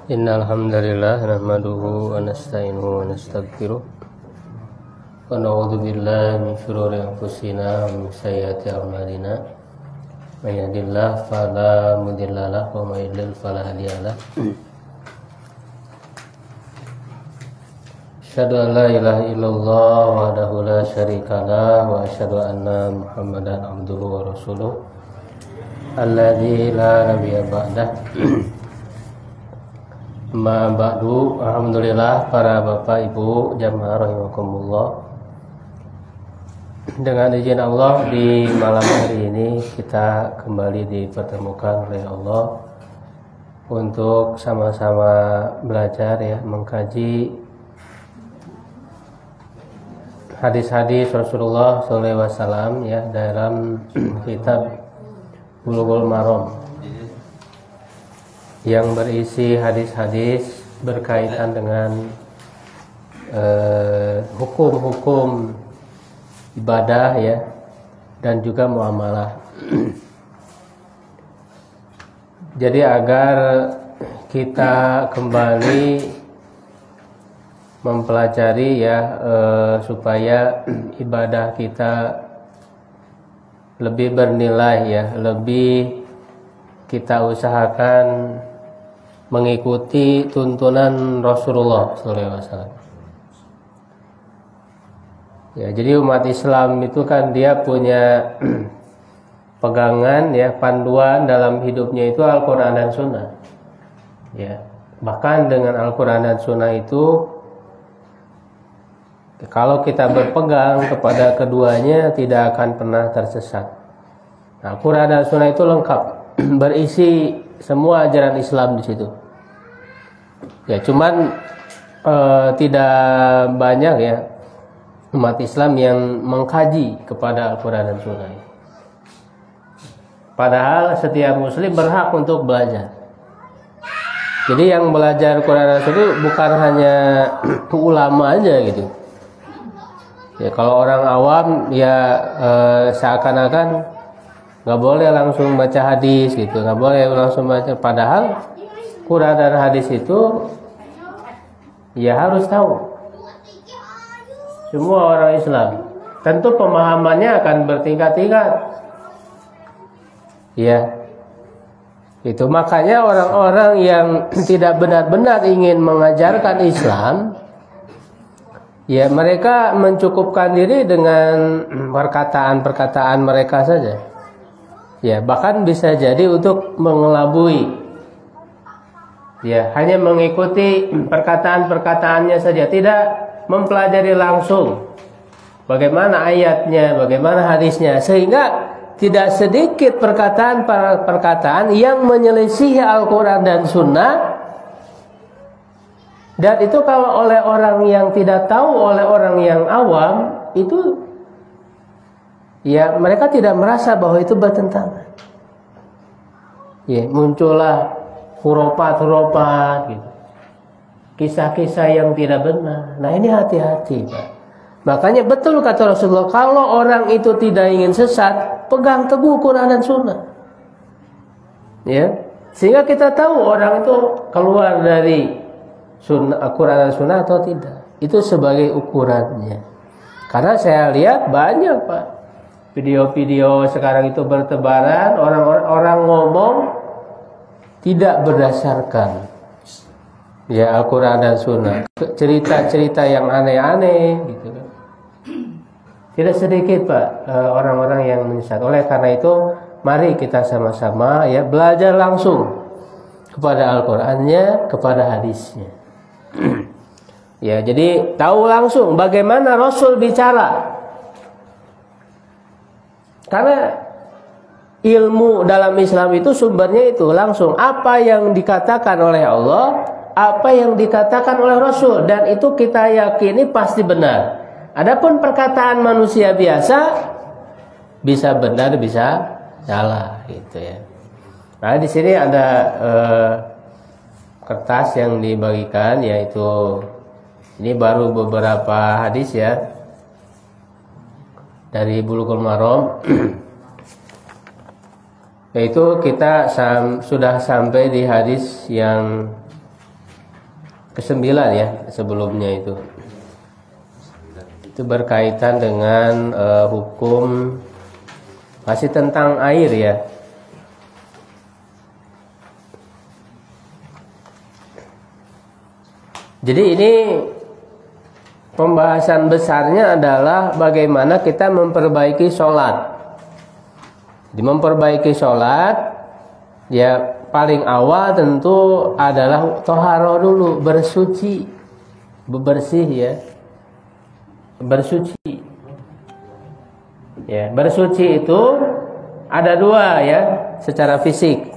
Innal hamdalillah nahmaduhu wa nasta'inuhu wa nastaghfiruh wa na'udzu billahi min shururi anfusina wa min sayyiati a'malina may yahdihillahu fala mudilla lahu wa may yudlil fala hadiya lahu. Asyhadu an la ilaha illallah wahdahu la syarika lah wa asyhadu anna Muhammadan abduhu wa rasuluh alladzi la nabiyya ba'dah. Ma ba'du, alhamdulillah para bapak ibu jamaah rahimakumullah. Dengan izin Allah di malam hari ini kita kembali dipertemukan oleh Allah untuk sama-sama belajar ya, mengkaji hadis-hadis Rasulullah SAW ya dalam kitab Bulughul Maram yang berisi hadis-hadis berkaitan dengan hukum-hukum ibadah ya dan juga muamalah. Jadi agar kita kembali mempelajari ya supaya ibadah kita lebih bernilai ya, lebih kita usahakan mengikuti tuntunan Rasulullah SAW. Ya, jadi umat Islam itu kan dia punya pegangan ya, panduan dalam hidupnya itu Al-Quran dan Sunnah. Ya, bahkan dengan Al-Quran dan Sunnah itu, kalau kita berpegang kepada keduanya tidak akan pernah tersesat. Nah, Al-Quran dan Sunnah itu lengkap, berisi semua ajaran Islam di situ. Ya, cuman tidak banyak ya umat Islam yang mengkaji kepada Al-Quran dan Sunnah. Padahal setiap Muslim berhak untuk belajar. Jadi yang belajar Al-Quran dan Sunnah itu bukan hanya ulama aja gitu. Ya, kalau orang awam ya seakan-akan nggak boleh langsung baca hadis gitu, nggak boleh langsung baca. Padahal Quran dan hadis itu ya harus tahu. Semua orang Islam tentu pemahamannya akan bertingkat-tingkat. Ya, itu makanya orang-orang yang tidak benar-benar ingin mengajarkan Islam, ya mereka mencukupkan diri dengan perkataan-perkataan mereka saja. Ya, bahkan bisa jadi untuk mengelabui. Ya, hanya mengikuti perkataan-perkataannya saja, tidak mempelajari langsung bagaimana ayatnya, bagaimana hadisnya, sehingga tidak sedikit perkataan-perkataan yang menyelisihi Al-Quran dan Sunnah. Dan itu kalau oleh orang yang tidak tahu, oleh orang yang awam, itu ya mereka tidak merasa bahwa itu bertentangan. Ya, muncullah hurufat gitu, kisah-kisah yang tidak benar. Nah, ini hati-hati, Pak. Makanya betul kata Rasulullah, kalau orang itu tidak ingin sesat, pegang teguh Quran dan Sunnah. Ya, sehingga kita tahu orang itu keluar dari Quran dan Sunnah atau tidak. Itu sebagai ukurannya. Karena saya lihat banyak, Pak, video-video sekarang itu bertebaran, orang ngomong tidak berdasarkan ya Al-Quran dan Sunnah, cerita-cerita yang aneh-aneh gitu kan. Tidak sedikit, Pak, orang-orang yang menyesat. Oleh karena itu, mari kita sama-sama ya belajar langsung kepada Al-Qurannya, kepada hadisnya. Ya, jadi tahu langsung bagaimana Rasul bicara. Karena ilmu dalam Islam itu sumbernya itu langsung apa yang dikatakan oleh Allah, apa yang dikatakan oleh Rasul, dan itu kita yakini pasti benar. Adapun perkataan manusia biasa bisa benar bisa salah gitu ya. Nah, di sini ada kertas yang dibagikan, yaitu ini baru beberapa hadis ya dari Bulughul Maram. Yaitu kita sudah sampai di hadis yang ke-9 ya, sebelumnya itu berkaitan dengan hukum masih tentang air ya. Jadi ini pembahasan besarnya adalah bagaimana kita memperbaiki sholat. Di memperbaiki sholat, ya paling awal tentu adalah toharoh dulu, bersuci, bersih ya, bersuci. Ya, bersuci itu ada dua ya, secara fisik.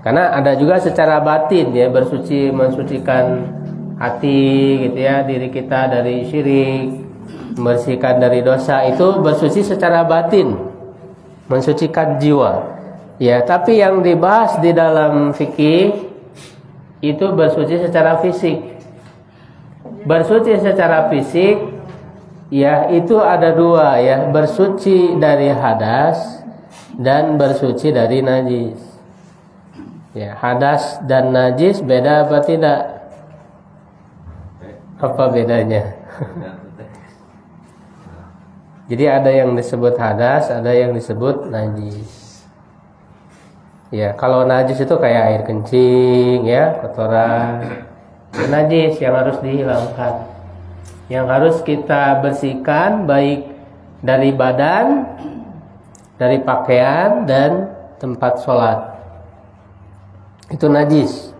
Karena ada juga secara batin ya, bersuci mensucikan hati gitu ya, diri kita dari syirik, membersihkan dari dosa, itu bersuci secara batin. Mensucikan jiwa. Ya, tapi yang dibahas di dalam fikih itu bersuci secara fisik. Bersuci secara fisik ya itu ada dua ya, bersuci dari hadas dan bersuci dari najis. Ya, hadas dan najis beda apa tidak? Apa bedanya? Jadi ada yang disebut hadas, ada yang disebut najis. Ya, kalau najis itu kayak air kencing ya, kotoran. Najis yang harus dihilangkan, yang harus kita bersihkan baik dari badan, dari pakaian dan tempat sholat. Itu najis.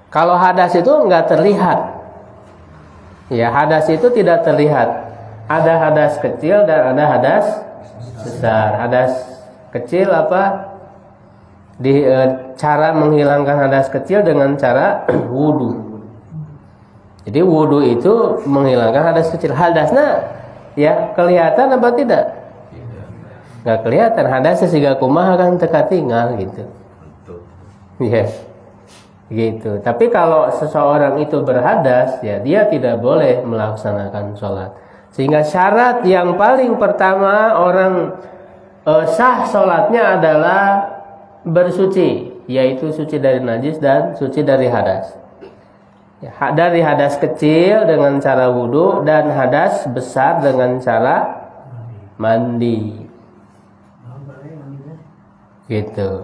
Kalau hadas itu enggak terlihat. Ya, hadas itu tidak terlihat. Ada hadas kecil dan ada hadas besar. Hadas kecil apa? Cara menghilangkan hadas kecil dengan cara wudu. Jadi wudu itu menghilangkan hadas kecil. Hadasnya ya kelihatan apa tidak? Nggak kelihatan. Hadasnya siga kumaha kan teka tinggal gitu. Ya, gitu. Tapi kalau seseorang itu berhadas, ya dia tidak boleh melaksanakan sholat. Sehingga syarat yang paling pertama orang sah sholatnya adalah bersuci, yaitu suci dari najis dan suci dari hadas. Ya, dari hadas kecil dengan cara wudu dan hadas besar dengan cara mandi. Gitu.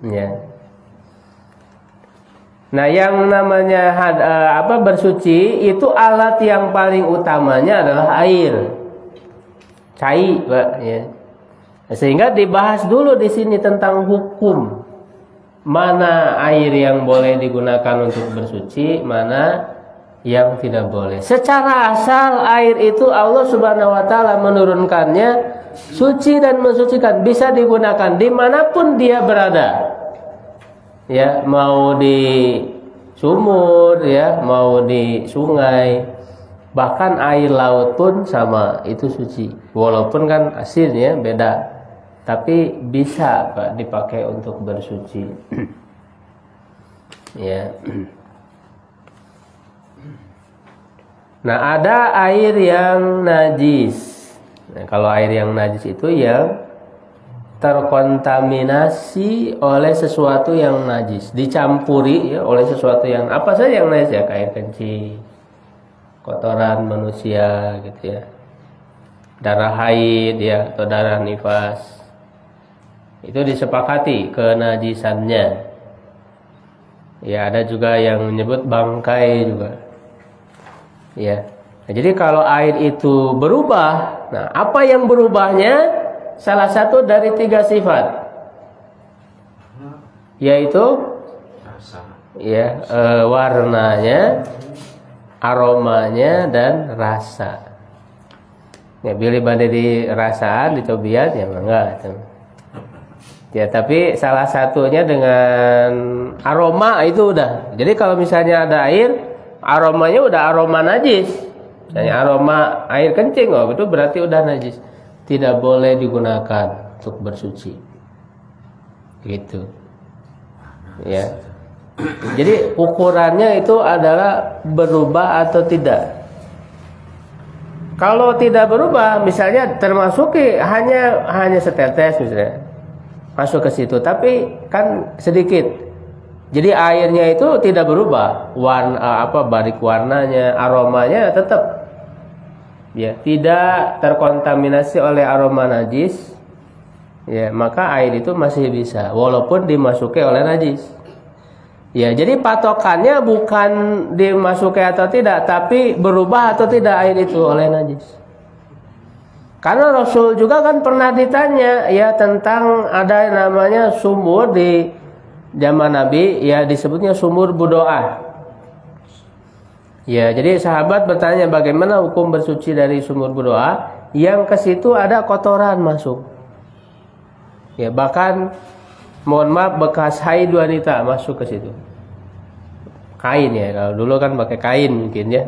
Ya. Nah, yang namanya bersuci itu alat yang paling utamanya adalah air, cai, Pak, ya. Sehingga dibahas dulu di sini tentang hukum mana air yang boleh digunakan untuk bersuci, mana yang tidak boleh. Secara asal air itu Allah Subhanahu Wa Taala menurunkannya suci dan mensucikan, bisa digunakan dimanapun dia berada. Ya, mau di sumur ya, mau di sungai, bahkan air laut pun sama, itu suci. Walaupun kan asinnya beda, tapi bisa Pak dipakai untuk bersuci. Ya. Nah, ada air yang najis. Nah, kalau air yang najis itu yang terkontaminasi oleh sesuatu yang najis, dicampuri ya oleh sesuatu yang apa saja yang najis ya, kayak air kencing, kotoran manusia gitu ya, darah haid ya atau darah nifas, itu disepakati kenajisannya. Ya, ada juga yang menyebut bangkai juga. Ya. Nah, jadi kalau air itu berubah, nah apa yang berubahnya? Salah satu dari 3 sifat, yaitu ya warnanya, aromanya dan rasa. Ya, pilih bandai di rasaan, di cobian ya enggak. Ya, tapi salah satunya dengan aroma itu udah. Jadi kalau misalnya ada air, aromanya udah aroma najis. Misalnya aroma air kencing, oh itu berarti udah najis. Tidak boleh digunakan untuk bersuci. Gitu. Ya. Jadi ukurannya itu adalah berubah atau tidak. Kalau tidak berubah, misalnya termasuki hanya setetes misalnya, masuk ke situ, tapi kan sedikit. Jadi airnya itu tidak berubah, balik warnanya, aromanya tetap, ya, tidak terkontaminasi oleh aroma najis, ya, maka air itu masih bisa, walaupun dimasuki oleh najis. Ya, jadi patokannya bukan dimasuki atau tidak, tapi berubah atau tidak air itu oleh najis. Karena Rasul juga kan pernah ditanya ya tentang ada namanya sumur di zaman Nabi, ya disebutnya sumur Budoah. Ya, jadi sahabat bertanya bagaimana hukum bersuci dari sumur Budoah yang ke situ ada kotoran masuk. Ya, bahkan mohon maaf bekas haid wanita masuk ke situ. Kain ya, kalau dulu kan pakai kain mungkin ya.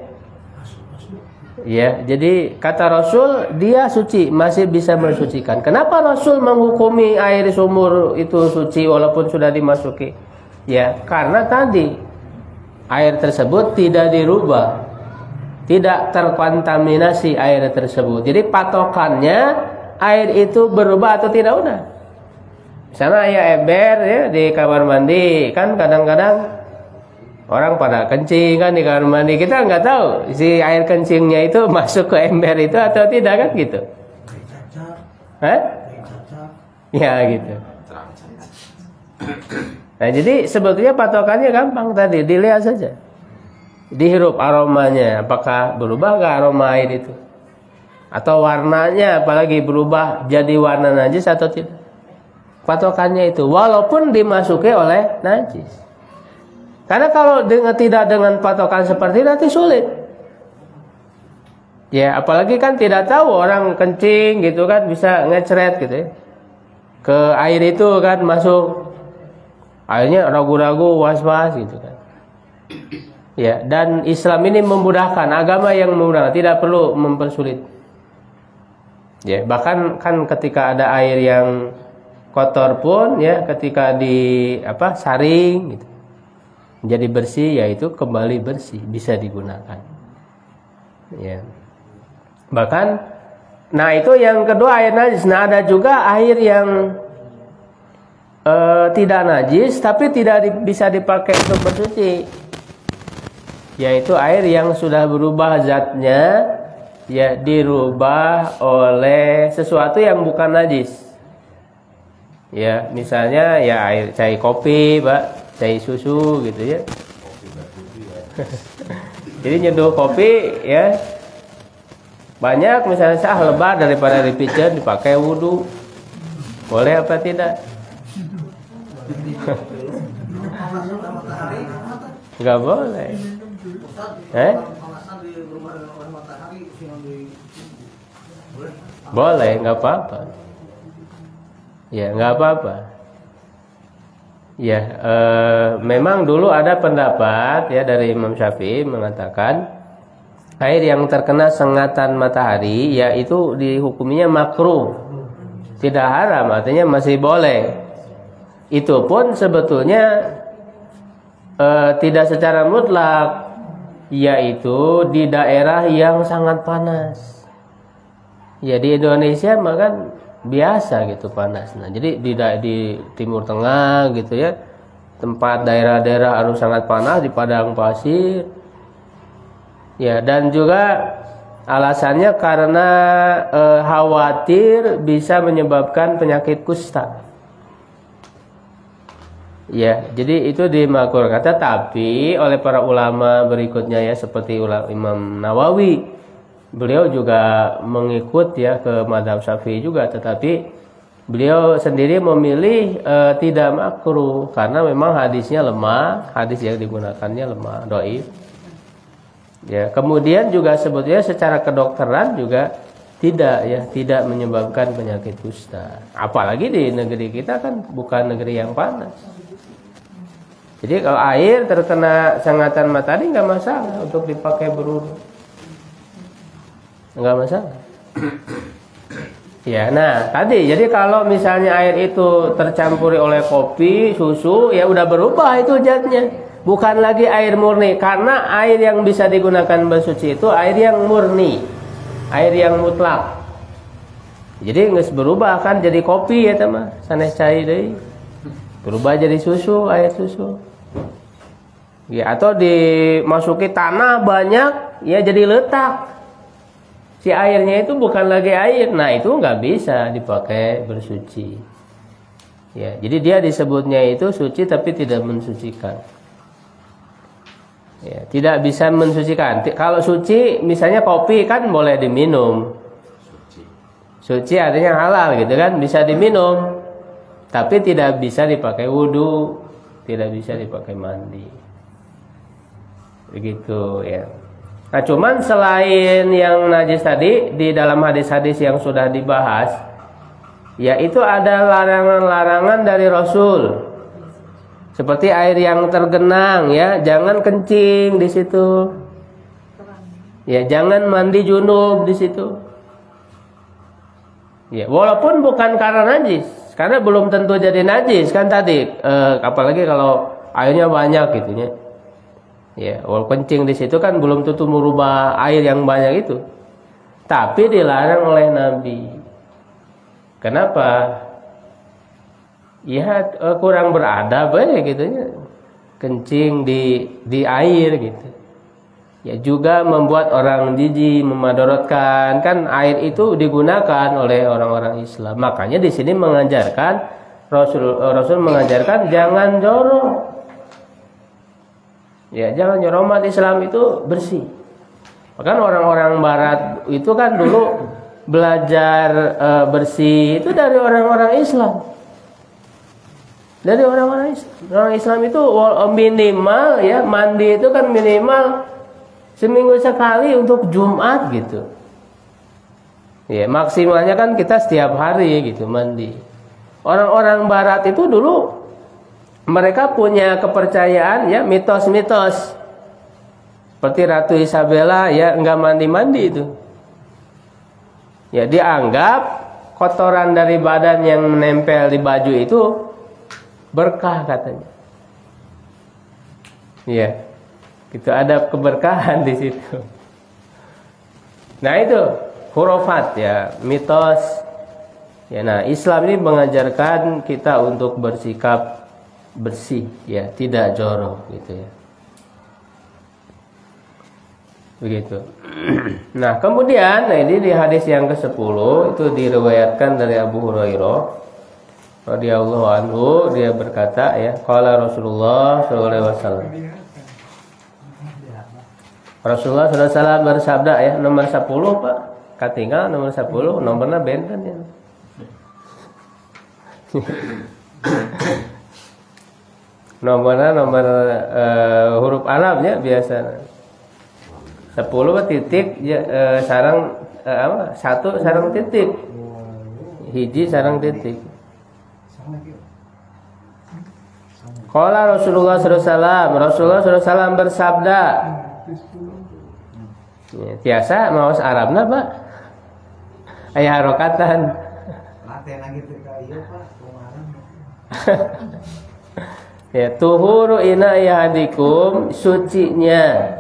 Ya, jadi kata Rasul dia suci, masih bisa mensucikan. Kenapa Rasul menghukumi air sumur itu suci walaupun sudah dimasuki? Ya, karena tadi air tersebut tidak dirubah, tidak terkontaminasi air tersebut. Jadi patokannya air itu berubah atau tidak udah. Misalnya ya ember ya di kamar mandi, kan kadang-kadang orang pada kencing kan di kamar mandi, kita nggak tahu si air kencingnya itu masuk ke ember itu atau tidak kan gitu. Hah? Ya gitu. Nah jadi sebetulnya patokannya gampang tadi, dilihat saja, dihirup aromanya, apakah berubah nggak aroma air itu, atau warnanya apalagi berubah jadi warna najis atau tidak. Patokannya itu walaupun dimasuki oleh najis. Karena kalau tidak dengan patokan seperti itu nanti sulit. Ya, apalagi kan tidak tahu orang kencing gitu kan bisa ngeceret gitu ya. Ke air itu kan masuk. Akhirnya ragu-ragu, was-was gitu kan. Ya, dan Islam ini memudahkan, agama yang memudahkan, tidak perlu mempersulit. Ya, bahkan kan ketika ada air yang kotor pun ya ketika saring gitu, jadi bersih, yaitu kembali bersih, bisa digunakan. Ya. Bahkan, nah itu yang kedua air najis. Nah ada juga air yang tidak najis, tapi tidak bisa dipakai untuk bersuci. Yaitu air yang sudah berubah zatnya, ya dirubah oleh sesuatu yang bukan najis. Ya, misalnya ya air cair kopi, Pak. Cair susu gitu ya. Jadi nyeduh kopi ya banyak, misalnya lebar daripada dipijen dipakai wudhu, boleh apa tidak? Nggak boleh. Boleh, nggak apa-apa. Ya nggak apa-apa. Ya, memang dulu ada pendapat ya dari Imam Syafi'i mengatakan air yang terkena sengatan matahari yaitu dihukuminya makruh, tidak haram, artinya masih boleh. Itu pun sebetulnya tidak secara mutlak, yaitu di daerah yang sangat panas. Ya di Indonesia makan biasa gitu panas. Nah, jadi di Timur Tengah gitu ya, tempat daerah-daerah harus sangat panas di padang pasir. Ya, dan juga alasannya karena khawatir bisa menyebabkan penyakit kusta. Ya, jadi itu dimakruhkan. Tetapi oleh para ulama berikutnya ya seperti Imam Nawawi, beliau juga mengikut ya ke mazhab Syafi'i juga, tetapi beliau sendiri memilih tidak makruh karena memang hadisnya lemah, hadis yang digunakannya lemah, dhaif. Ya, kemudian juga sebetulnya secara kedokteran juga tidak menyebabkan penyakit kusta. Apalagi di negeri kita kan bukan negeri yang panas. Jadi kalau air terkena sengatan matahari nggak masalah untuk dipakai berwudu. Enggak masalah. Ya, nah tadi jadi kalau misalnya air itu tercampuri oleh kopi, susu, ya udah berubah itu zatnya. Bukan lagi air murni, karena air yang bisa digunakan bersuci itu air yang murni, air yang mutlak. Jadi geus berubah kan jadi kopi ya mah, sanes cai deui. Berubah jadi susu, air susu. Ya atau dimasuki tanah banyak, ya jadi letak. Si airnya itu bukan lagi air. Nah, itu nggak bisa dipakai bersuci. Ya, jadi dia disebutnya itu suci tapi tidak mensucikan. Ya, tidak bisa mensucikan. Kalau suci, misalnya kopi kan boleh diminum. Suci artinya halal gitu kan, bisa diminum. Tapi tidak bisa dipakai wudu, tidak bisa dipakai mandi. Begitu ya. Nah, cuman selain yang najis tadi, di dalam hadis-hadis yang sudah dibahas, yaitu ada larangan-larangan dari Rasul. Seperti air yang tergenang ya, jangan kencing di situ. Ya, jangan mandi junub di situ. Ya, walaupun bukan karena najis, karena belum tentu jadi najis kan tadi. Apalagi kalau airnya banyak gitunya. Ya, walaupun kencing di situ kan belum tentu merubah air yang banyak itu. Tapi dilarang oleh Nabi. Kenapa? Ya kurang beradab ya gitunya. Kencing di air gitu. Ya juga membuat orang jijik, memadorotkan. Kan air itu digunakan oleh orang-orang Islam. Makanya di sini mengajarkan Rasul mengajarkan jangan jorok. Ya, jangan jorok, umat Islam itu bersih. Bahkan orang-orang barat itu kan dulu belajar bersih itu dari orang-orang Islam. Dari orang-orang Islam. Orang Islam itu minimal ya, mandi itu kan minimal seminggu sekali untuk Jumat gitu. Ya, maksimalnya kan kita setiap hari gitu mandi. Orang-orang barat itu dulu mereka punya kepercayaan ya, mitos-mitos. Seperti Ratu Isabella ya enggak mandi-mandi itu. Ya, dianggap kotoran dari badan yang menempel di baju itu berkah katanya. Iya. Itu ada keberkahan di situ. Nah, itu khurafat ya, mitos. Ya, nah, Islam ini mengajarkan kita untuk bersikap bersih ya, tidak jorok gitu ya. Begitu. Nah, kemudian ini di hadis yang ke-10 itu diriwayatkan dari Abu Hurairah radhiyallahu anhu, dia berkata ya, qala Rasulullah sallallahu alaihi wasallam. Rasulullah SAW bersabda ya, nomor 10 Pak, katinggal nomor 10, nomornya benten ya. Nomornya nomor huruf Arabnya biasa. 10 Pak titik ya, sarang apa? 1 sarang titik. Hiji sarang titik. Qala Rasulullah SAW, Rasulullah SAW bersabda. Ya, biasa maos Arabna Pak. Aya harokatan. Latihan lagi teh ka ieu Pak, kumaha. Ya, tuhuru ina yahdikum, sucinya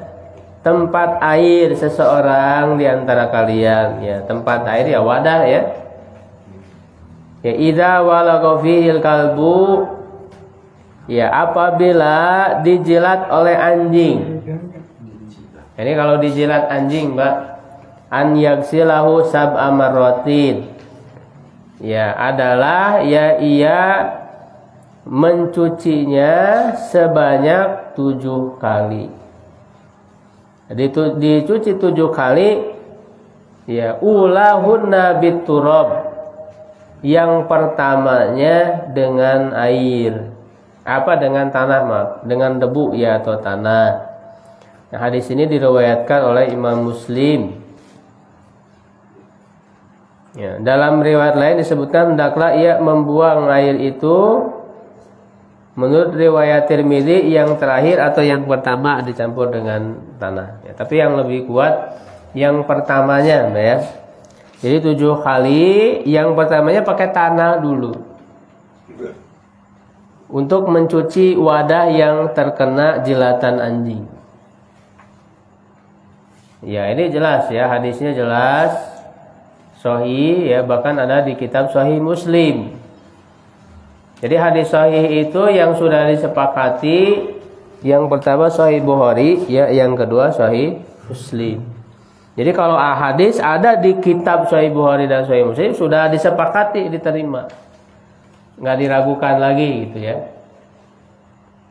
tempat air seseorang di antara kalian ya, tempat air ya wadah ya. Ya idza walagha fihil kalbu, ya apabila dijilat oleh anjing. Ini kalau dijilat anjing, Mbak, an yaghsilahu sab'a marratin. Ya, adalah ya ia mencucinya sebanyak 7 kali. Jadi dicuci 7 kali ya, ulahunna biturab. Yang pertamanya dengan air. Apa dengan tanah, maaf, dengan debu ya atau tanah. Nah, hadis ini diriwayatkan oleh Imam Muslim. Ya, dalam riwayat lain disebutkan hendaklah ia membuang air itu. Menurut riwayat Tirmidzi yang terakhir atau yang pertama dicampur dengan tanah. Ya, tapi yang lebih kuat yang pertamanya, ya. Jadi 7 kali, yang pertamanya pakai tanah dulu. Untuk mencuci wadah yang terkena jilatan anjing. Ya, ini jelas ya, hadisnya jelas. sahih ya, bahkan ada di kitab Sahih Muslim. Jadi hadis sahih itu yang sudah disepakati, yang pertama Sahih Bukhari ya, yang kedua Sahih Muslim. Jadi kalau hadis ada di kitab Sahih Bukhari dan Sahih Muslim sudah disepakati diterima, nggak diragukan lagi gitu ya.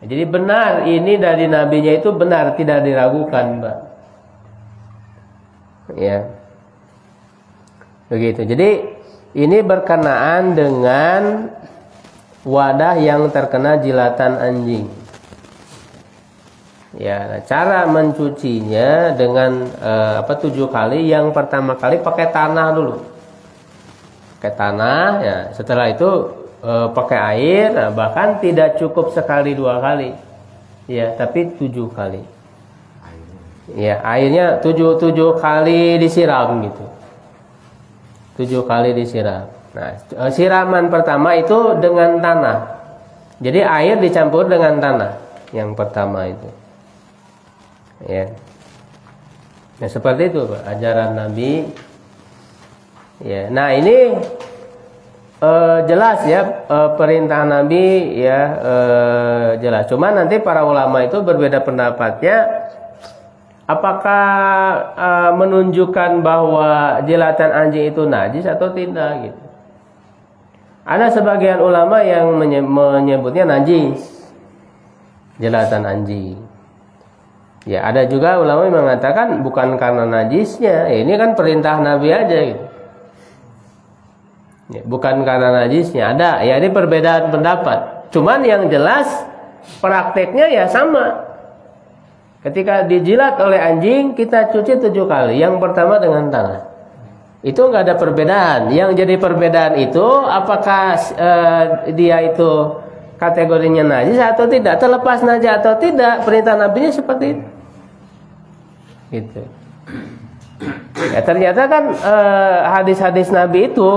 Jadi benar ini dari nabinya itu benar, tidak diragukan, Mbak. Ya. Begitu. Jadi ini berkenaan dengan wadah yang terkena jilatan anjing. Ya, cara mencucinya dengan 7 kali. Yang pertama kali pakai tanah dulu. Pakai tanah ya, setelah itu pakai air, nah, bahkan tidak cukup sekali 2 kali, ya, tapi 7 kali. Ya, airnya 7 kali disiram gitu. 7 kali disiram. Nah, siraman pertama itu dengan tanah. Jadi air dicampur dengan tanah yang pertama itu. Ya. Nah, seperti itu, Pak, ajaran Nabi. Ya. Nah, ini jelas ya, perintah Nabi ya, jelas. Cuma nanti para ulama itu berbeda pendapatnya, apakah menunjukkan bahwa jilatan anjing itu najis atau tidak gitu. Ada sebagian ulama yang menyebutnya najis jilatan anjing. Ya, ada juga ulama yang mengatakan bukan karena najisnya, ini kan perintah Nabi aja gitu. Ya, bukan karena najisnya, ada ya, ini perbedaan pendapat. Cuman yang jelas prakteknya ya sama. Ketika dijilat oleh anjing kita cuci 7 kali. Yang pertama dengan tanah. Itu nggak ada perbedaan. Yang jadi perbedaan itu apakah dia itu kategorinya najis atau tidak, terlepas najis atau tidak, perintah Nabi-nya seperti itu. Gitu. Ya, ternyata kan hadis-hadis Nabi itu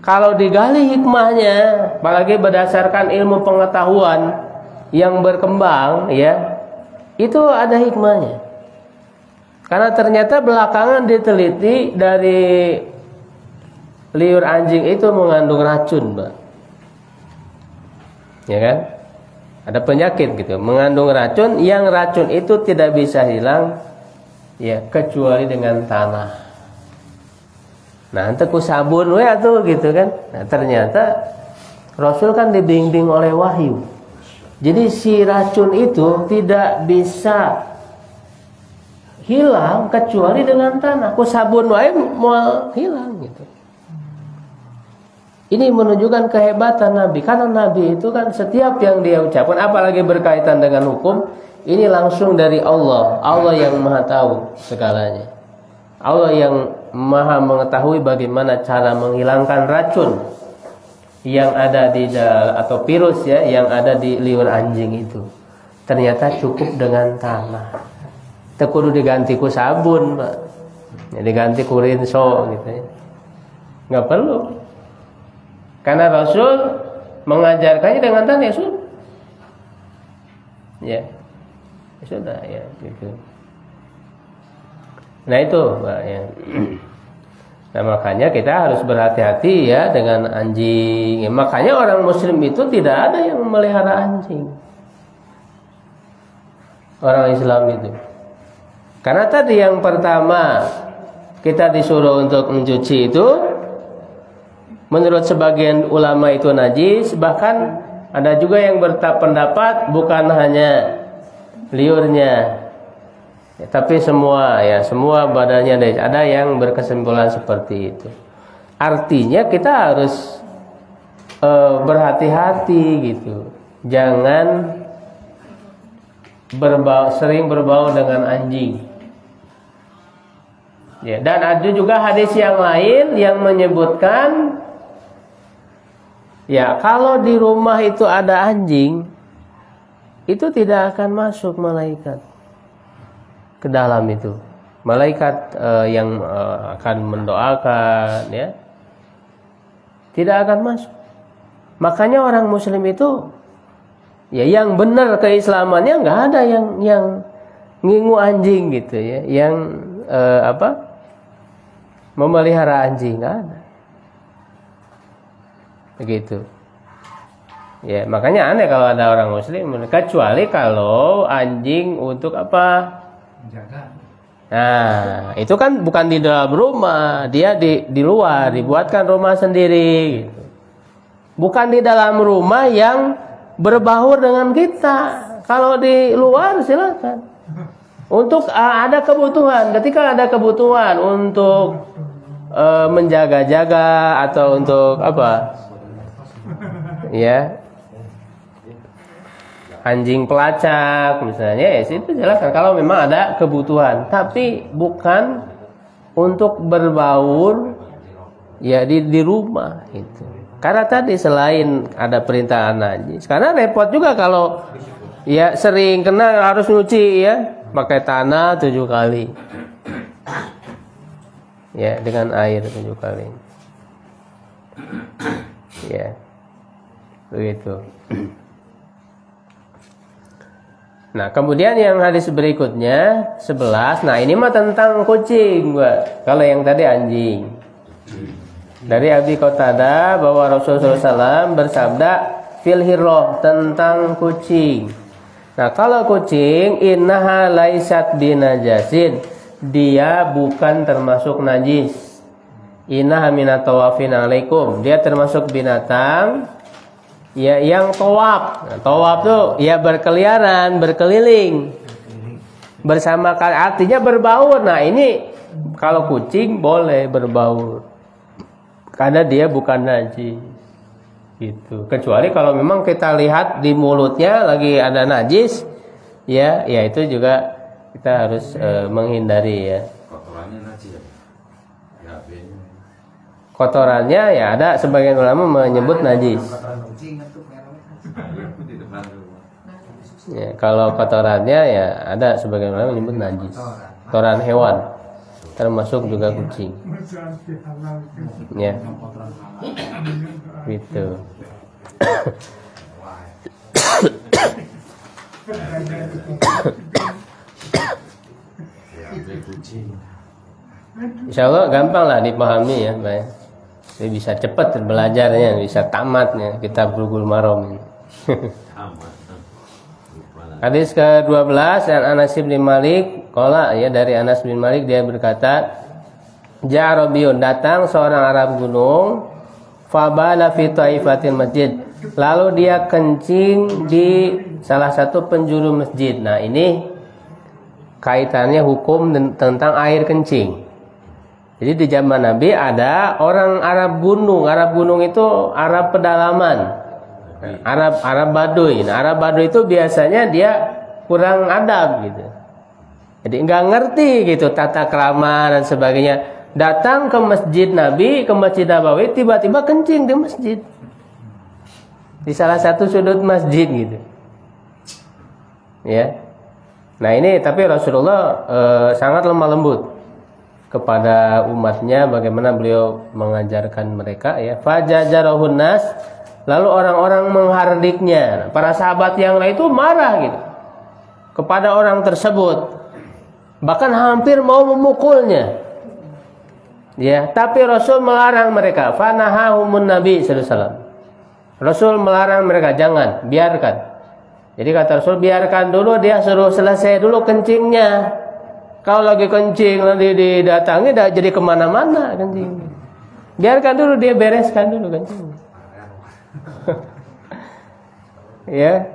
kalau digali hikmahnya, apalagi berdasarkan ilmu pengetahuan yang berkembang, ya, itu ada hikmahnya. Karena ternyata belakangan diteliti dari liur anjing itu mengandung racun, Mbak. Ya kan? Ada penyakit gitu, mengandung racun, yang racun itu tidak bisa hilang, ya, kecuali dengan tanah. Nah, ente ku sabun we atuh gitu kan. Nah, ternyata Rasul kan dibimbing oleh wahyu. Jadi si racun itu tidak bisa hilang kecuali dengan tanah. Ku sabun wae mau hilang gitu. Ini menunjukkan kehebatan Nabi. Karena Nabi itu kan setiap yang dia ucapkan, apalagi berkaitan dengan hukum, ini langsung dari Allah. Allah yang Maha tahu segalanya. Allah yang Maha mengetahui bagaimana cara menghilangkan racun yang ada di atau virus ya yang ada di liur anjing itu. Ternyata cukup dengan tanah. Tekudu diganti ku sabun, Pak. Ya, diganti ku rinso gitu ya. Enggak perlu. Karena Rasul mengajarkannya dengan tanah, ya sudah. Ya. Sudah ya gitu. Nah itu, Pak, ya. Nah makanya kita harus berhati-hati ya dengan anjing. Ya, makanya orang Muslim itu tidak ada yang memelihara anjing. Orang Islam itu. Karena tadi yang pertama kita disuruh untuk mencuci itu, menurut sebagian ulama itu najis. Bahkan ada juga yang berpendapat bukan hanya liurnya, ya, tapi semua ya, semua badannya najis. Ada yang berkesimpulan seperti itu. Artinya kita harus berhati-hati gitu. Jangan sering berbau dengan anjing. Ya, dan ada juga hadis yang lain yang menyebutkan, ya, kalau di rumah itu ada anjing, itu tidak akan masuk malaikat ke dalam itu. Malaikat yang akan mendoakan, ya, tidak akan masuk. Makanya orang Muslim itu, ya, yang benar keislamannya nggak ada yang ngingu anjing gitu ya, yang memelihara anjing, nggak ada. Begitu. Ya, makanya aneh kalau ada orang muslim, kecuali kalau anjing untuk apa? Menjaga. Nah, itu kan bukan di dalam rumah, dia di luar, dibuatkan rumah sendiri gitu. Bukan di dalam rumah yang berbaur dengan kita. Kalau di luar silakan. Untuk ada kebutuhan, ketika ada kebutuhan untuk menjaga-jaga atau untuk apa? Ya. Anjing pelacak misalnya, ya itu silakan kalau memang ada kebutuhan, tapi bukan untuk berbaur ya di rumah itu. Karena tadi selain ada perintah najis, karena repot juga kalau ya sering kena harus nyuci ya, pakai tanah 7 kali. Ya, dengan air 7 kali. Ya. Begitu. Nah, kemudian yang hadis berikutnya 11. Nah, ini mah tentang kucing, Mbak. Kalau yang tadi anjing. Dari Abi Qatadah bahwa Rasulullah SAW bersabda fil hirroh, tentang kucing. Nah, kalau kucing innaha laisat binajasin, dia bukan termasuk najis. Innaha minat tawafin alaikum, dia termasuk binatang ya yang tawaf. Nah, tawaf tuh ya berkeliaran, berkeliling bersama, artinya berbaur. Nah, ini kalau kucing boleh berbaur karena dia bukan najis gitu. Kecuali kalau memang kita lihat di mulutnya lagi ada najis, ya itu juga kita harus menghindari ya. Kotorannya najis ya. Kotorannya ya ada sebagian ulama menyebut najis. Ya, kalau kotorannya ya ada sebagian ulama menyebut najis. Kotoran hewan termasuk juga kucing. Ya. Gitu. Insya Allah gampang lah dipahami ya, Mbak. Jadi bisa cepat belajarnya, bisa tamatnya kitab Bulughul Maram. Hadis ke-12 dan Anas bin Malik, qala ya, dari Anas bin Malik dia berkata, Ja'rabiyun, datang seorang Arab gunung, fabala fi taifatil masjid, lalu dia kencing di salah satu penjuru masjid. Nah, ini kaitannya hukum tentang air kencing. Jadi di zaman Nabi ada orang Arab gunung. Arab gunung itu Arab pedalaman, Arab Baduy. Nah, Arab Baduy itu biasanya dia kurang adab gitu. Jadi nggak ngerti gitu tata krama dan sebagainya. Datang ke masjid Nabi, ke Masjid Nabawi, tiba-tiba kencing di masjid, di salah satu sudut masjid gitu. Ya. Nah, ini tapi Rasulullah sangat lemah lembut kepada umatnya, bagaimana beliau mengajarkan mereka ya. Fajajarahun nas, lalu orang-orang menghardiknya. Para sahabat yang lain itu marah gitu kepada orang tersebut, bahkan hampir mau memukulnya. Ya, tapi Rasul melarang mereka. Fanahahumun Nabi sallallahu alaihi wasallam. Rasul melarang mereka, jangan, biarkan. Jadi kata Rasul, biarkan dulu, dia suruh selesai dulu kencingnya. Kalau lagi kencing nanti didatangi, dah jadi kemana-mana kencing. Biarkan dulu, dia bereskan dulu kencing. Ya,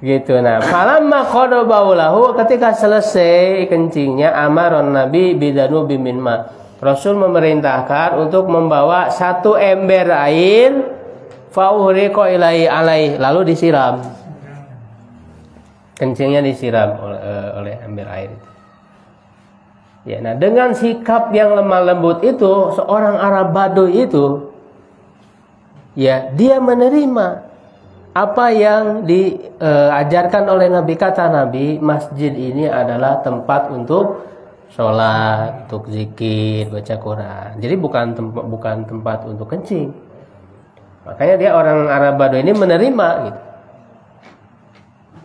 gitu. Nah, falamma qada baulahu, ketika selesai kencingnya, amaron Nabi bidanu biminma. Rasul memerintahkan untuk membawa 1 ember air, fauhriqa ilai alai, lalu disiram. Kencingnya disiram oleh ember air itu. Ya, nah dengan sikap yang lemah lembut itu, seorang Arab Baduy itu, ya dia menerima apa yang diajarkan oleh Nabi. Kata Nabi, masjid ini adalah tempat untuk sholat, untuk zikir, baca Quran. Jadi bukan tempat untuk kencing. Makanya dia orang Arab Baduy ini menerima gitu.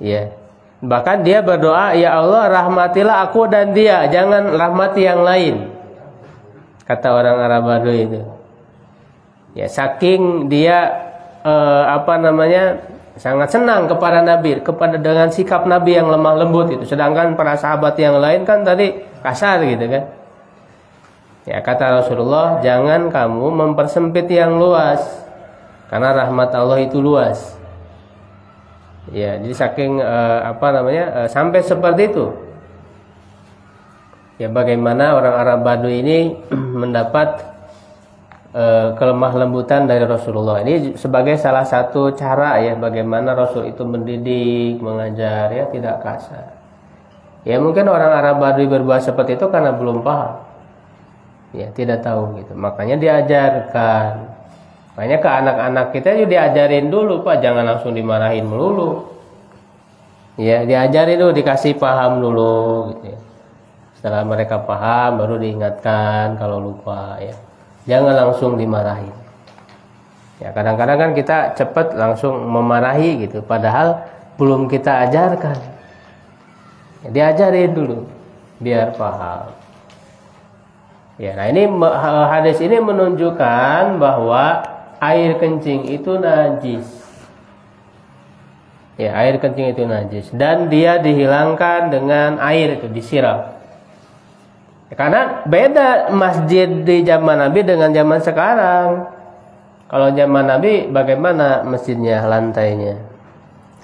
Ya. Bahkan dia berdoa, ya Allah rahmatilah aku dan dia, jangan rahmati yang lain. kata orang Arab Baduy itu. Ya, saking dia sangat senang kepada Nabi, dengan sikap Nabi yang lemah lembut itu. Sedangkan para sahabat yang lain kan tadi kasar gitu kan. Ya, kata Rasulullah, jangan kamu mempersempit yang luas, karena rahmat Allah itu luas. Ya, jadi saking sampai seperti itu. Ya, bagaimana orang Arab Baduy ini mendapat kelemah lembutan dari Rasulullah. Ini sebagai salah satu cara ya bagaimana Rasul itu mendidik, mengajar, ya tidak kasar. Ya mungkin orang Arab Baduy berbuat seperti itu karena belum paham. Ya tidak tahu gitu. Makanya diajarkan. Makanya ke anak-anak kita juga diajarin dulu, Pak, jangan langsung dimarahin melulu. Ya, diajarin dulu, dikasih paham dulu gitu ya. Setelah mereka paham baru diingatkan kalau lupa ya. Jangan langsung dimarahi. Ya, kadang-kadang kan kita cepat langsung memarahi gitu, padahal belum kita ajarkan. Ya, diajarin dulu biar paham. Ya, nah ini hadis ini menunjukkan bahwa air kencing itu najis. Ya, air kencing itu najis dan dia dihilangkan dengan air itu disiram. Karena beda masjid di zaman Nabi dengan zaman sekarang. Kalau zaman Nabi bagaimana masjidnya, lantainya?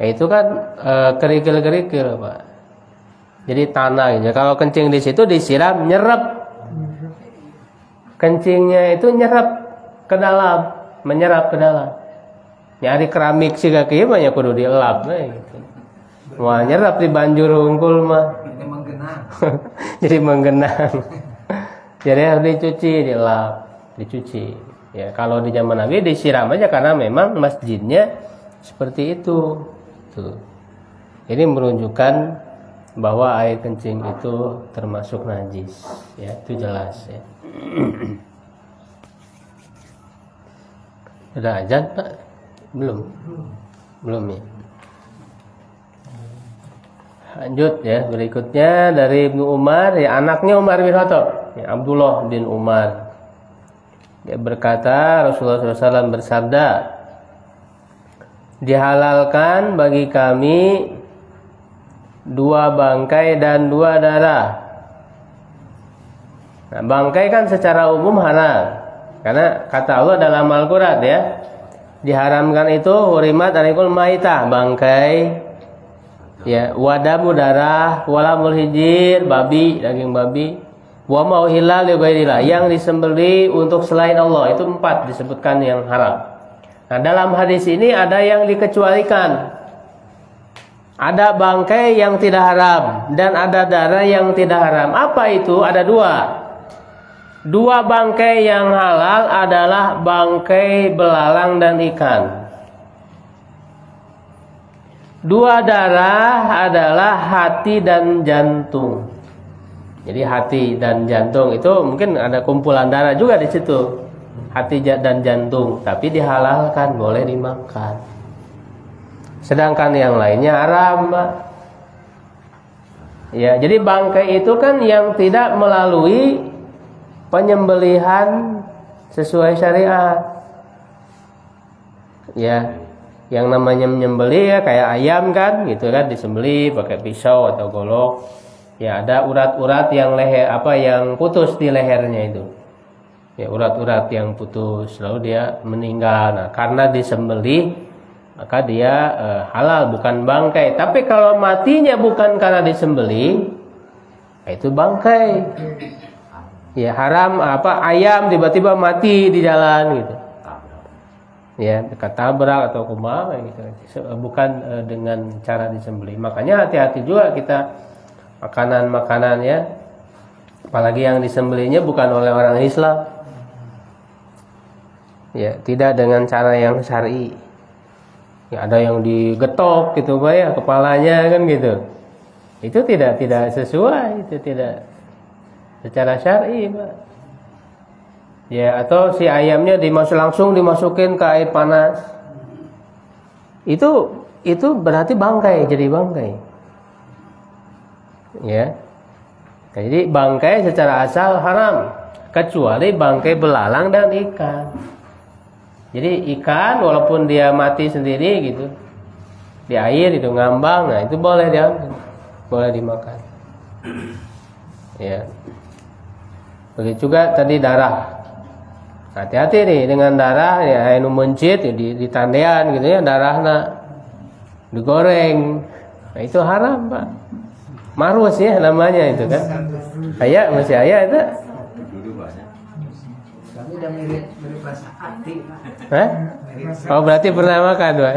Nah, itu kan kerikil-kerikil, Pak. Jadi tanah gitu. Kalau kencing di situ disiram, nyerap. Kencingnya itu nyerap ke dalam, menyerap ke dalam. Nyari keramik sih kaki banyak kudu dielap gitu. Wah, nyerap di banjur unggul mah. Jadi menggenang. Jadi harus dicuci, dilap, dicuci. Ya, kalau di zaman Nabi disiram aja karena memang masjidnya seperti itu. Tuh. Ini menunjukkan bahwa air kencing itu termasuk najis. Ya, itu jelas ya. Sudah azan, Pak? Belum. Belum ya. Lanjut ya, berikutnya dari Ibnu Umar, ya anaknya Umar bin Khattab, ya, Abdullah bin Umar. Dia berkata, Rasulullah SAW bersabda, dihalalkan bagi kami 2 bangkai dan 2 darah. Nah, bangkai kan secara umum haram, karena kata Allah dalam Al-Quran ya, diharamkan itu hurimat alaikul maitah, bangkai. Ya, wadamu darah, walamul hijir, babi, daging babi, wa ma uhilla li ghairillah, yang disembelih untuk selain Allah, itu 4 disebutkan yang haram. Nah, dalam hadis ini ada yang dikecualikan. Ada bangkai yang tidak haram dan ada darah yang tidak haram. Apa itu? Ada 2. 2 bangkai yang halal adalah bangkai belalang dan ikan. 2 darah adalah hati dan jantung. Jadi hati dan jantung itu mungkin ada kumpulan darah juga di situ. Hati dan jantung, tapi dihalalkan, boleh dimakan. Sedangkan yang lainnya haram, Pak. Ya, jadi bangkai itu kan yang tidak melalui penyembelihan sesuai syariat. Ya, yang namanya menyembelih ya kayak ayam kan, gitu kan, disembelih pakai pisau atau golok. Ya, ada urat-urat yang yang putus di lehernya itu. Ya, urat-urat yang putus, lalu dia meninggal. Nah, karena disembelih maka dia halal, bukan bangkai. Tapi kalau matinya bukan karena disembelih, itu bangkai. Ya, haram ayam tiba-tiba mati di jalan gitu. Ya, ketabrak atau kumaha gitu. Bukan dengan cara disembelih. Makanya hati-hati juga kita makanan-makanan ya. Apalagi yang disembelihnya bukan oleh orang Islam. Ya, tidak dengan cara yang syar'i. Ya, ada yang digetok gitu Pak ya, kepalanya kan gitu. Itu tidak sesuai, itu tidak secara syar'i, Pak. Ya, atau si ayamnya langsung dimasukin ke air panas. Itu berarti bangkai, jadi bangkai. Ya. Jadi bangkai secara asal haram. kecuali bangkai belalang dan ikan. Jadi ikan walaupun dia mati sendiri gitu di air itu ngambang, nah itu boleh diambil, boleh dimakan. Ya. Begitu juga tadi darah. Hati-hati nih dengan darah ya, anu mencit ya, di tandean gitu ya, darahna digoreng. Nah, itu haram, Pak. Marus ya namanya itu kan. Aya masih aya itu. Kami udah mirip bahasa hati. Hah? Oh, berarti pernah makan, Pak.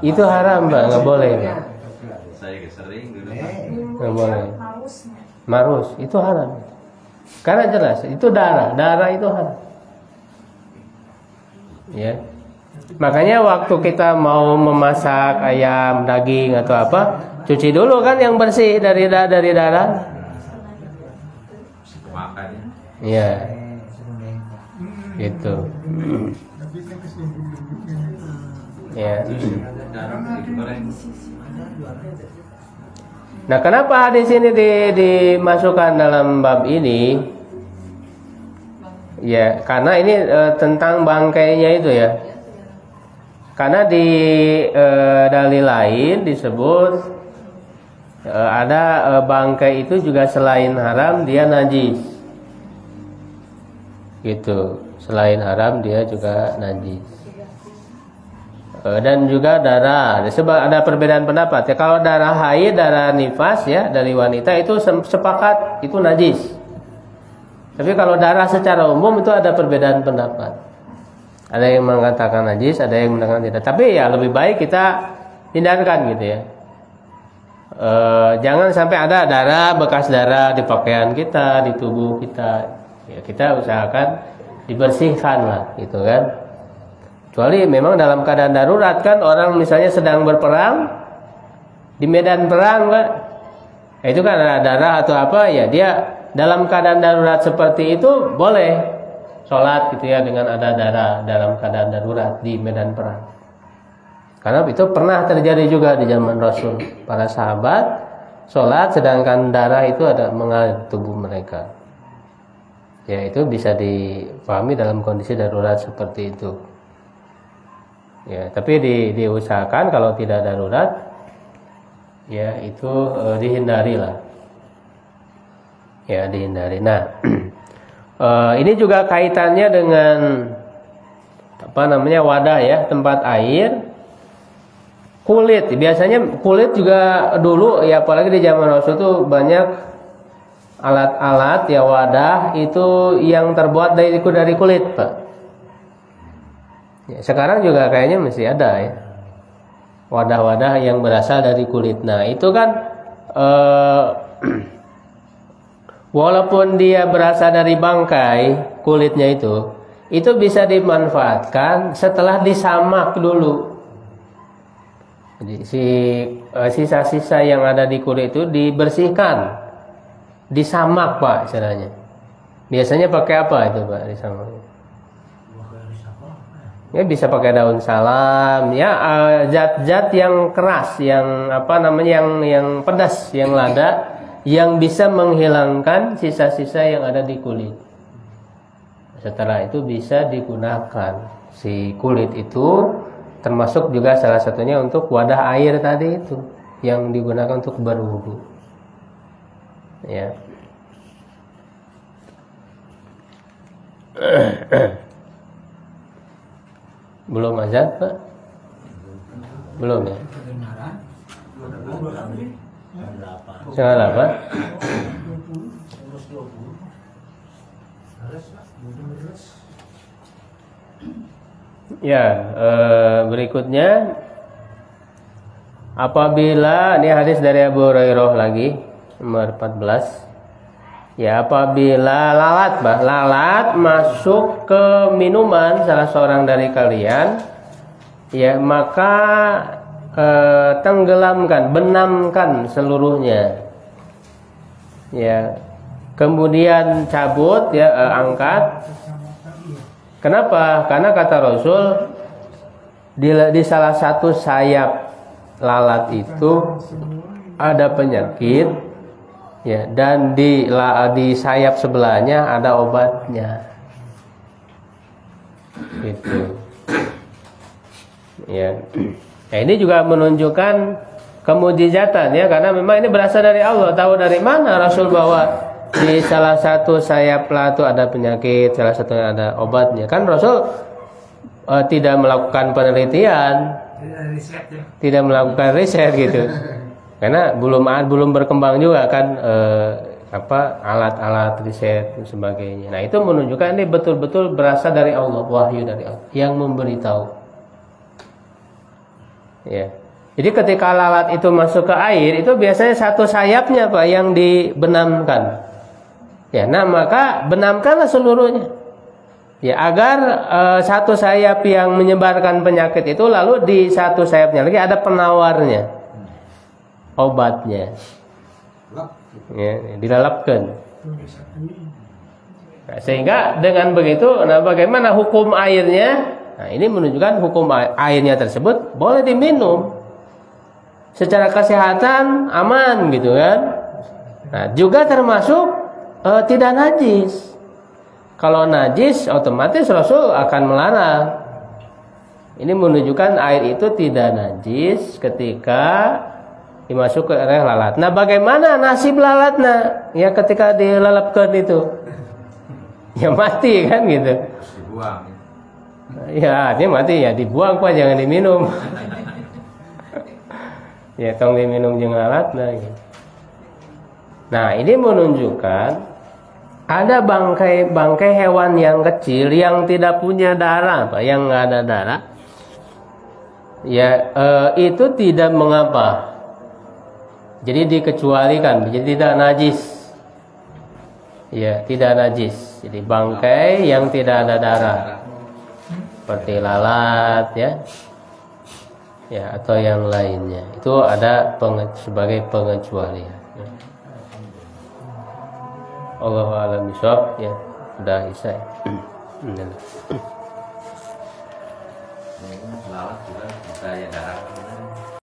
Itu haram, Pak, enggak boleh. Pak. Saya sering dulu. Enggak boleh. Marus itu haram. Karena jelas itu darah itu haram. Ya. Makanya waktu kita mau memasak ayam, daging atau apa, cuci dulu kan yang bersih dari darah. Makannya. Iya. Gitu. Ya. Darah digoreng. Nah, kenapa hadis ini dimasukkan dalam bab ini? Ya, karena ini tentang bangkainya itu ya. Karena di dalil lain disebut ada bangkai itu juga selain haram dia najis. Gitu. Selain haram dia juga najis. Dan juga darah. Sebab ada perbedaan pendapat. Ya, kalau darah haid, darah nifas ya dari wanita itu sepakat itu najis. Tapi kalau darah secara umum itu ada perbedaan pendapat. Ada yang mengatakan najis, ada yang mengatakan tidak. Tapi ya lebih baik kita hindarkan gitu ya. Jangan sampai ada darah, bekas darah di pakaian kita, di tubuh kita. Ya, kita usahakan dibersihkan lah gitu kan. Kecuali memang dalam keadaan darurat kan, orang misalnya sedang berperang di medan perang Pak. Itu kan ada darah atau apa ya, dia dalam keadaan darurat seperti itu boleh sholat gitu ya dengan ada darah dalam keadaan darurat di medan perang. Karena itu pernah terjadi juga di zaman Rasul. Para sahabat sholat sedangkan darah itu ada mengalir tubuh mereka. Ya itu bisa dipahami dalam kondisi darurat seperti itu. Ya, tapi diusahakan kalau tidak darurat, ya itu dihindari lah. Ya dihindari. Nah, ini juga kaitannya dengan apa namanya wadah ya, tempat air, kulit. Biasanya kulit juga dulu ya, apalagi di zaman Rasul itu banyak alat-alat ya wadah itu yang terbuat dari kulit, Pak. Ya, sekarang juga kayaknya masih ada ya wadah-wadah yang berasal dari kulit. Nah itu kan walaupun dia berasal dari bangkai kulitnya itu bisa dimanfaatkan setelah disamak dulu. Jadi sisa-sisa yang ada di kulit itu dibersihkan, disamak Pak istilahnya. Biasanya pakai apa itu Pak disamaknya? Ya bisa pakai daun salam, ya zat-zat yang keras, yang apa namanya, yang pedas, yang lada, yang bisa menghilangkan sisa-sisa yang ada di kulit. Setelah itu bisa digunakan si kulit itu, termasuk juga salah satunya untuk wadah air tadi itu, yang digunakan untuk berwudu. Ya. Belum azan Pak? Belum ya? Setengah 8? Ya, berikutnya apabila ini hadis dari Abu Hurairah lagi nomor 14. Ya, apabila lalat masuk ke minuman salah seorang dari kalian, ya maka tenggelamkan, benamkan seluruhnya. Ya, kemudian cabut ya, angkat. Kenapa? Karena kata Rasul di salah satu sayap lalat itu ada penyakit Ya, dan di sayap sebelahnya ada obatnya. Gitu. Ya. Nah, ini juga menunjukkan kemujizatan ya, karena memang ini berasal dari Allah. Tahu dari mana Rasul bahwa di salah satu sayap itu ada penyakit, salah satunya ada obatnya. Kan Rasul tidak melakukan penelitian, tidak melakukan riset gitu. Karena belum berkembang juga kan alat-alat riset dan sebagainya. Nah, itu menunjukkan ini betul-betul berasal dari Allah, wahyu dari Allah yang memberitahu. Ya. Jadi ketika lalat itu masuk ke air, itu biasanya satu sayapnya Pak yang dibenamkan. Ya, nah maka benamkanlah seluruhnya. Ya, agar satu sayap yang menyebarkan penyakit itu lalu di satu sayapnya lagi ada penawarnya. Obatnya. Ya, dilalapkan. Nah, sehingga dengan begitu, nah bagaimana hukum airnya? Nah, ini menunjukkan hukum airnya tersebut boleh diminum. Secara kesehatan aman gitu kan. Nah, juga termasuk tidak najis. Kalau najis otomatis Rasul akan melarang. Ini menunjukkan air itu tidak najis ketika dimasuk ke oleh lalat. Nah, bagaimana nasib lalatnya? Ya ketika dilalapkan itu, ya mati kan gitu. Dibuang. Ya, dia mati ya dibuang Pak, jangan diminum. Ya tong diminum jeung lalatna gitu. Nah, ini menunjukkan ada bangkai hewan yang kecil yang tidak punya darah, Pak, yang nggak ada darah. Ya, itu tidak mengapa. Jadi dikecualikan, jadi tidak najis. Ya, tidak najis. Jadi bangkai yang tidak ada darah, seperti lalat, ya, ya atau yang lainnya, itu ada sebagai pengecualian. Ya. Allahu a'lam bishawab. Ya, sudah isya. Lalat juga bisa ya darah.